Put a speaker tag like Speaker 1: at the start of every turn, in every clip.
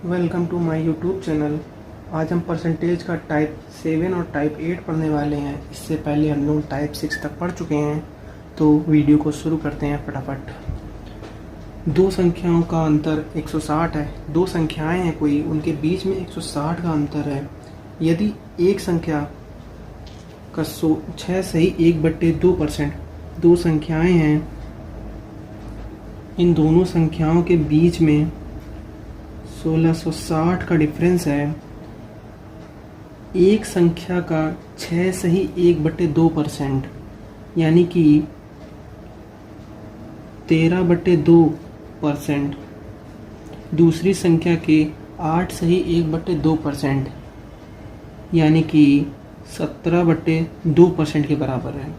Speaker 1: Welcome to my YouTube channel. आज हम percentage का टाइप 7 और टाइप 8 पढ़ने वाले हैं। इससे पहले हम लोग टाइप 6 तक पढ़ चुके हैं, तो वीडियो को शुरू करते हैं फटाफट। दो संख्याओं का अंतर 160 है। दो संख्याएं हैं कोई, उनके बीच में 160 का अंतर है। यदि एक संख्या का 6 सही 1/2%, दो संख्याएं हैं, इन दोनों संख्याओं के बीच में 1660 का डिफरेंस है। एक संख्या का 6 सही 1/2%, यानी कि 13/2%, दूसरी संख्या के 8 सही 1/2%, यानी कि 17/2% के बराबर है।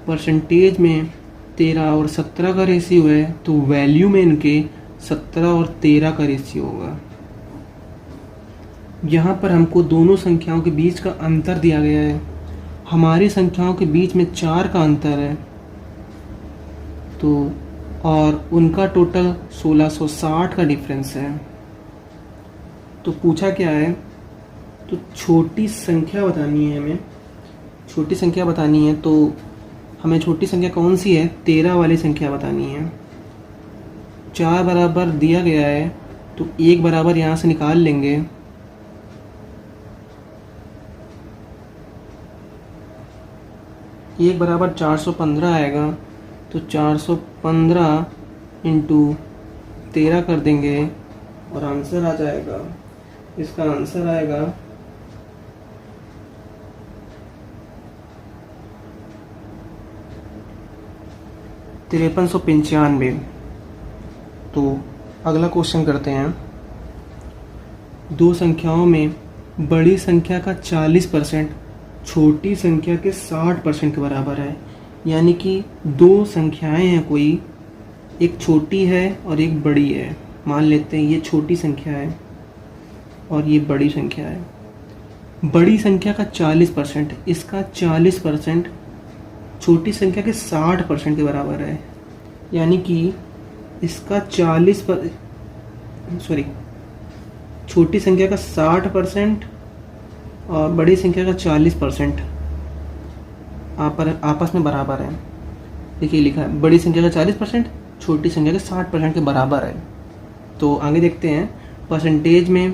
Speaker 1: परसेंटेज में 13 और 17 का रेशियो है, तो वैल्यू में इनके 17 और 13 का रेशियो होगा। यहाँ पर हमको दोनों संख्याओं के बीच का अंतर दिया गया है। हमारी संख्याओं के बीच में 4 का अंतर है, तो और उनका टोटल 1660 का डिफरेंस है। तो पूछा क्या है, तो छोटी संख्या बतानी है हमें। छोटी संख्या बतानी है, तो हमें छोटी संख्या कौन सी है, 13 वाली संख्या बतानी है। 4 बराबर दिया गया है, तो 1 बराबर यहाँ से निकाल लेंगे। एक बराबर 415 आएगा, तो 415 इंटू 13 कर देंगे और आंसर आ जाएगा। इसका आंसर आएगा 5395। तो अगला क्वेश्चन करते हैं। दो संख्याओं में बड़ी संख्या का 40% छोटी संख्या के 60% के बराबर है। यानी कि दो संख्याएं हैं कोई, एक छोटी है और एक बड़ी है। मान लेते हैं ये छोटी संख्या है और ये बड़ी संख्या है। बड़ी संख्या का 40%, इसका 40% छोटी संख्या के 60% के बराबर है। यानी कि इसका 40% छोटी संख्या का 60% और बड़ी संख्या का 40% आपस में बराबर है। देखिए लिखा है बड़ी संख्या का 40%, छोटी संख्या के 60% के बराबर है। तो आगे देखते हैं। परसेंटेज में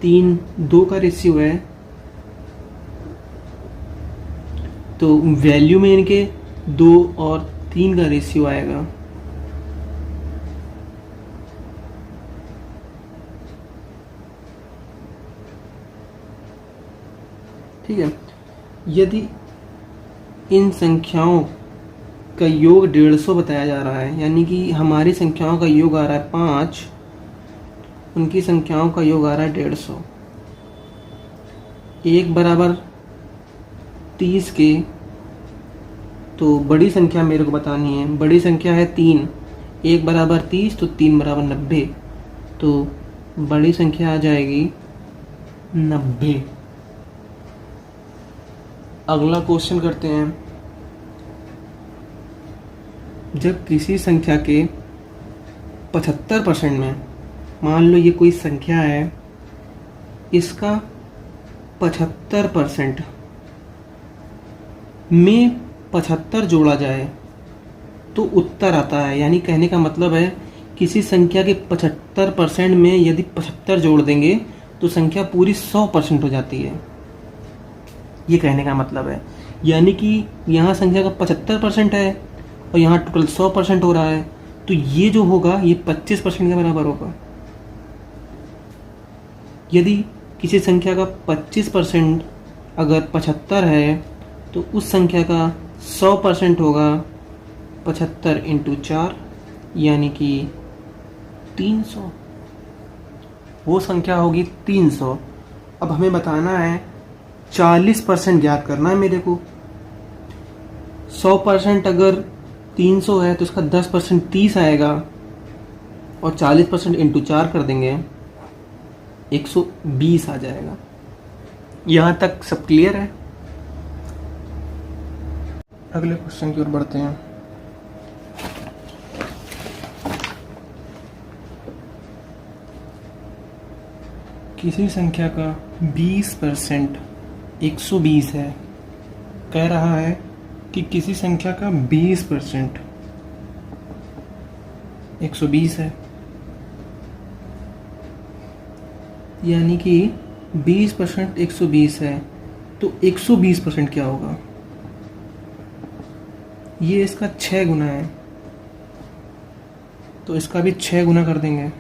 Speaker 1: 3:2 का रेशियो है, तो वैल्यू में इनके 2 और 3 का रेशियो आएगा। ठीक है। यदि इन संख्याओं का योग 150 बताया जा रहा है, यानी कि हमारी संख्याओं का योग आ रहा है 5, उनकी संख्याओं का योग आ रहा है 150। 1 बराबर 30 के, तो बड़ी संख्या मेरे को बतानी है। बड़ी संख्या है 3, 1 बराबर 30, तो 3 बराबर 90, तो बड़ी संख्या आ जाएगी 90। अगला क्वेश्चन करते हैं। जब किसी संख्या के 75% में, मान लो ये कोई संख्या है, इसका 75% में 75 जोड़ा जाए तो उत्तर आता है। यानी कहने का मतलब है किसी संख्या के 75% में यदि 75 जोड़ देंगे तो संख्या पूरी 100% हो जाती है। ये कहने का मतलब है। यानी कि यहाँ संख्या का 75% है और यहाँ टोटल 100% हो रहा है, तो ये जो होगा ये 25% के बराबर होगा। यदि किसी संख्या का 25% अगर 75 है, तो उस संख्या का 100% होगा 75 इंटू 4, यानी कि 300। वो संख्या होगी 300। अब हमें बताना है 40% ज्ञात करना है मेरे को। 100% अगर 300 है तो इसका 10% 30 आएगा और 40% इंटू 4 कर देंगे 120 आ जाएगा। यहाँ तक सब क्लियर है। अगले क्वेश्चन की ओर बढ़ते हैं। किसी संख्या का 20% 120 है। कह रहा है कि किसी संख्या का 20% 120 है, यानी कि 20% 120 है, तो 120% क्या होगा? ये इसका 6 गुना है, तो इसका भी 6 गुना कर देंगे,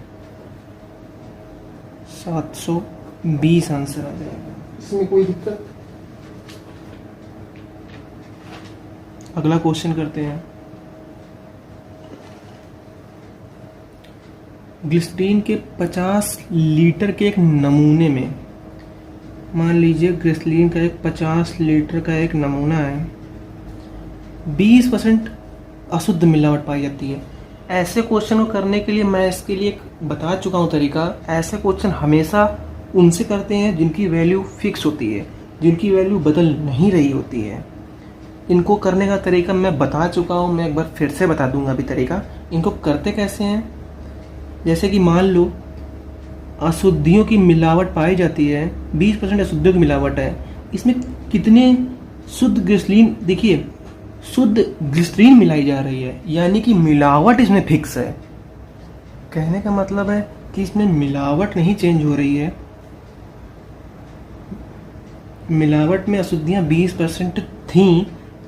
Speaker 1: 720 आंसर आ जाएगा। इसमें कोई दिक्कत? अगला क्वेश्चन करते हैं। ग्लिसरीन के 50 लीटर के एक नमूने में, मान लीजिए ग्लिसरीन का एक 50 लीटर का एक नमूना है, 20% अशुद्ध मिलावट पाई जाती है। ऐसे क्वेश्चन को करने के लिए मैं इसके लिए एक बता चुका हूँ तरीका। ऐसे क्वेश्चन हमेशा उनसे करते हैं जिनकी वैल्यू फिक्स होती है, जिनकी वैल्यू बदल नहीं रही होती है। इनको करने का तरीका मैं बता चुका हूँ, मैं एक बार फिर से बता दूंगा अभी तरीका। इनको करते कैसे हैं? जैसे कि मान लो अशुद्धियों की मिलावट पाई जाती है, 20% अशुद्धियों की मिलावट है, इसमें कितने शुद्ध ग्लिसरीन, देखिए शुद्ध ग्लिसरीन मिलाई जा रही है, यानी कि मिलावट इसमें फिक्स है। कहने का मतलब है कि इसमें मिलावट नहीं चेंज हो रही है। मिलावट में अशुद्धियाँ 20% थीं,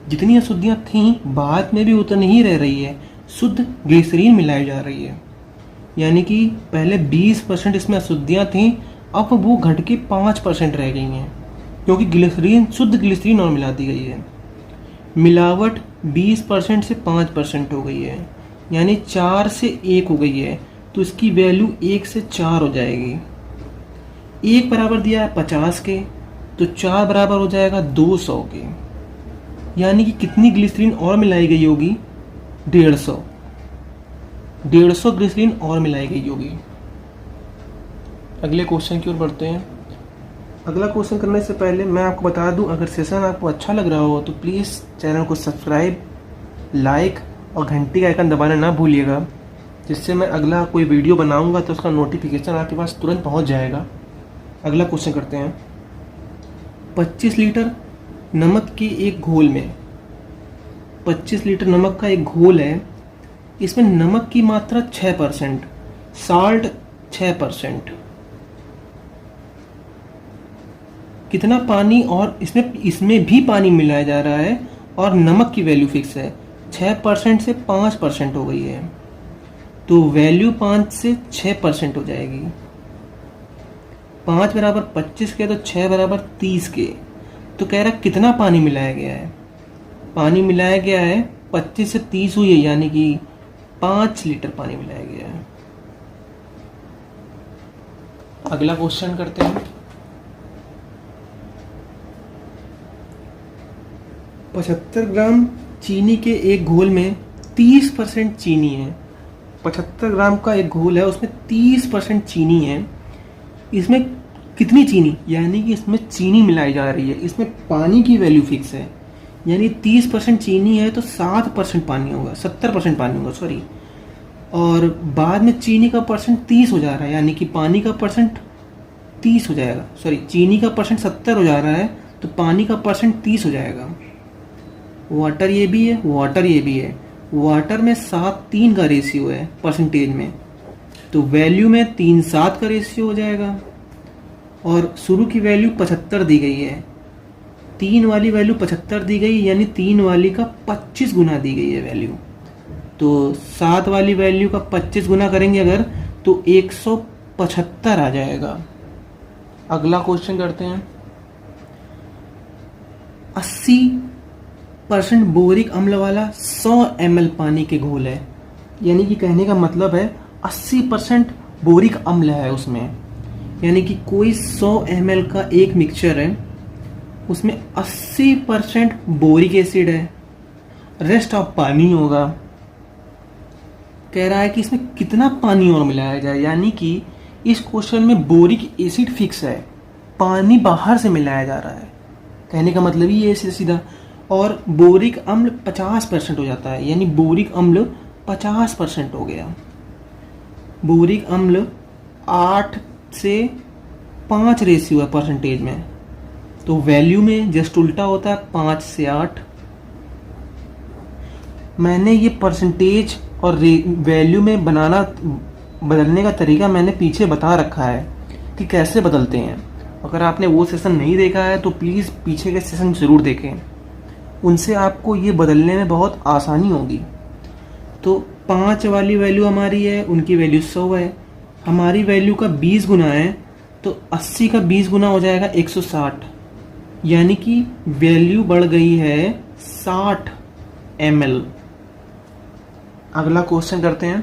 Speaker 1: जितनी अशुद्धियाँ थीं बाद में भी उतनी ही रह रही है, शुद्ध ग्लिसरीन मिलाई जा रही है। यानी कि पहले 20% इसमें अशुद्धियाँ थीं, अब वो घट के 5% रह गई हैं, क्योंकि ग्लिसरीन, शुद्ध ग्लिसरीन और मिला दी गई है। मिलावट 20% से 5% हो गई है, यानी 4 से 1 हो गई है, तो इसकी वैल्यू 1 से 4 हो जाएगी। 1 बराबर दिया है 50 के, तो 4 बराबर हो जाएगा 200 के, यानी कि कितनी ग्लिसरीन और मिलाई गई होगी? 150 ग्लिसरीन और मिलाई गई होगी। अगले क्वेश्चन की ओर बढ़ते हैं। अगला क्वेश्चन करने से पहले मैं आपको बता दूं, अगर सेशन आपको अच्छा लग रहा हो तो प्लीज़ चैनल को सब्सक्राइब, लाइक और घंटी का आइकन दबाना ना भूलिएगा, जिससे मैं अगला कोई वीडियो बनाऊंगा तो उसका नोटिफिकेशन आपके पास तुरंत पहुंच जाएगा। अगला क्वेश्चन करते हैं। 25 लीटर नमक के एक घोल में, 25 लीटर नमक का एक घोल है, इसमें नमक की मात्रा 6%, साल्ट 6%। कितना पानी, और इसमें भी पानी मिलाया जा रहा है और नमक की वैल्यू फिक्स है, 6% से 5% हो गई है, तो वैल्यू 5 से 6% हो जाएगी। 5 बराबर 25 के, तो 6 बराबर 30 के, तो कह रहा कितना पानी मिलाया गया है? पानी मिलाया गया है 25 से 30 हुई है, यानी कि 5 लीटर पानी मिलाया गया है। अगला क्वेश्चन करते हैं। 75 ग्राम चीनी के एक घोल में 30% चीनी है। 75 ग्राम का एक घोल है, उसमें 30% चीनी है। इसमें कितनी चीनी, यानी कि इसमें चीनी मिलाई जा रही है, इसमें पानी की वैल्यू फिक्स है, यानी 30% चीनी है तो 7% पानी होगा, 70% पानी होगा, सॉरी। और बाद में चीनी का परसेंट 30 हो जा रहा है, यानी कि पानी का परसेंट 30 हो जाएगा, सॉरी चीनी का परसेंट 70 हो जा रहा है, तो पानी का परसेंट 30 हो जाएगा। वाटर ये भी है, वाटर ये भी है। वाटर में 7:3 का रेशियो है परसेंटेज में, तो वैल्यू में 3:7 का रेशियो हो जाएगा। और शुरू की वैल्यू 75 दी गई है, 3 वाली वैल्यू 75 दी गई, यानी 3 वाली का 25 गुना दी गई है वैल्यू। तो 7 वाली वैल्यू का 25 गुना करेंगे अगर, तो 175 आ जाएगा। अगला क्वेश्चन करते हैं। 80% बोरिक अम्ल वाला 100 ml पानी के घोल है, यानी कि कहने का मतलब है 80% बोरिक अम्ल है उसमें, यानी कि कोई 100 ml का एक मिक्सचर है, उसमें 80% बोरिक एसिड है, रेस्ट ऑफ पानी होगा। कह रहा है कि इसमें कितना पानी और मिलाया जाए, यानी कि इस क्वेश्चन में बोरिक एसिड फिक्स है, पानी बाहर से मिलाया जा रहा है। कहने का मतलब ही ये सीधा। और बोरिक अम्ल 50% हो जाता है, यानी बोरिक अम्ल 50% हो गया। बोरिक अम्ल 8 से 5 रेशियो है परसेंटेज में, तो वैल्यू में जस्ट उल्टा होता है 5 से 8। मैंने ये परसेंटेज और वैल्यू में बदलने का तरीका मैंने पीछे बता रखा है कि कैसे बदलते हैं। अगर आपने वो सेशन नहीं देखा है तो प्लीज़ पीछे के सेशन ज़रूर देखें, उनसे आपको ये बदलने में बहुत आसानी होगी। तो 5 वाली वैल्यू हमारी है, उनकी वैल्यू 100 है, हमारी वैल्यू का 20 गुना है, तो 80 का 20 गुना हो जाएगा 160, यानी कि वैल्यू बढ़ गई है 60 ml। अगला क्वेश्चन करते हैं।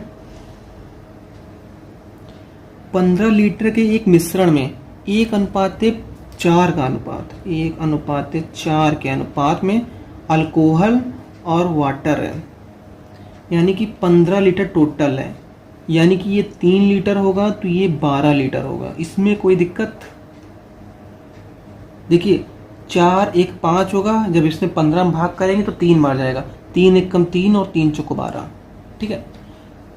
Speaker 1: 15 लीटर के एक मिश्रण में 1:4 का अनुपात, 1:4 के अनुपात में अल्कोहल और वाटर है, यानी कि 15 लीटर टोटल है, यानी कि ये 3 लीटर होगा तो ये 12 लीटर होगा। इसमें कोई दिक्कत? देखिए 4 1 5 होगा, जब इसमें 15 हम भाग करेंगे तो 3 बार जाएगा, 3 1 3 और 3 चौको 12, ठीक है।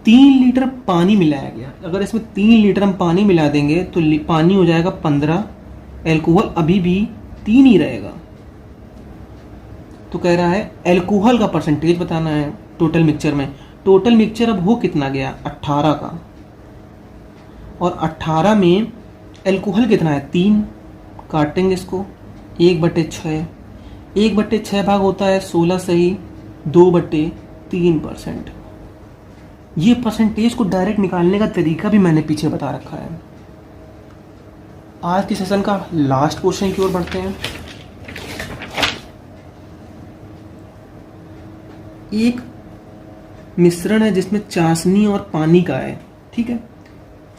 Speaker 1: 3 लीटर पानी मिलाया गया, अगर इसमें 3 लीटर हम पानी मिला देंगे तो पानी हो जाएगा 15, एल्कोहल अभी भी 3 ही रहेगा। तो कह रहा है एल्कोहल का परसेंटेज बताना है टोटल मिक्सचर में। टोटल मिक्सचर अब हो कितना गया? 18 का, और 18 में एल्कोहल कितना है? 3। काटेंगे इसको, 1/6, 1/6 भाग होता है 16 सही, 2/3%। ये परसेंटेज को डायरेक्ट निकालने का तरीका भी मैंने पीछे बता रखा है। आज के सेशन का लास्ट क्वेश्चन की ओर बढ़ते हैं। एक मिश्रण है जिसमें चाशनी और पानी का है, ठीक है।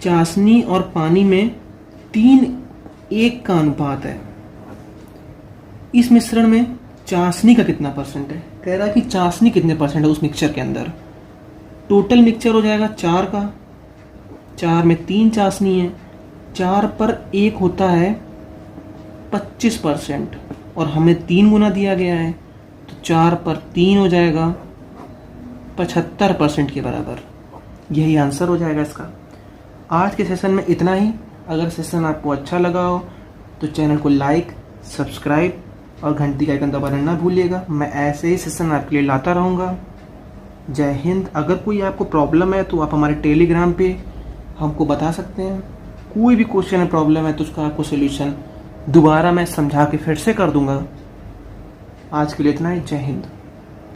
Speaker 1: चाशनी और पानी में 3:1 का अनुपात है। इस मिश्रण में चाशनी का कितना परसेंट है? कह रहा है कि चाशनी कितने परसेंट है उस मिक्सचर के अंदर। टोटल मिक्सचर हो जाएगा 4 का, 4 में 3 चाशनी है, 4 पर 1 होता है 25%, और हमें 3 गुना दिया गया है, तो 4 पर 3 हो जाएगा 75% के बराबर। यही आंसर हो जाएगा इसका। आज के सेशन में इतना ही। अगर सेशन आपको अच्छा लगा हो तो चैनल को लाइक, सब्सक्राइब और घंटी का आइकन दबाना ना भूलिएगा। मैं ऐसे ही सेशन आपके लिए लाता रहूँगा। जय हिंद। अगर कोई आपको प्रॉब्लम है तो आप हमारे टेलीग्राम पे हमको बता सकते हैं। कोई भी क्वेश्चन है, प्रॉब्लम है, तो उसका आपको सोल्यूशन दोबारा मैं समझा के फिर से कर दूंगा। आज के लिए इतना ही। जय हिंद।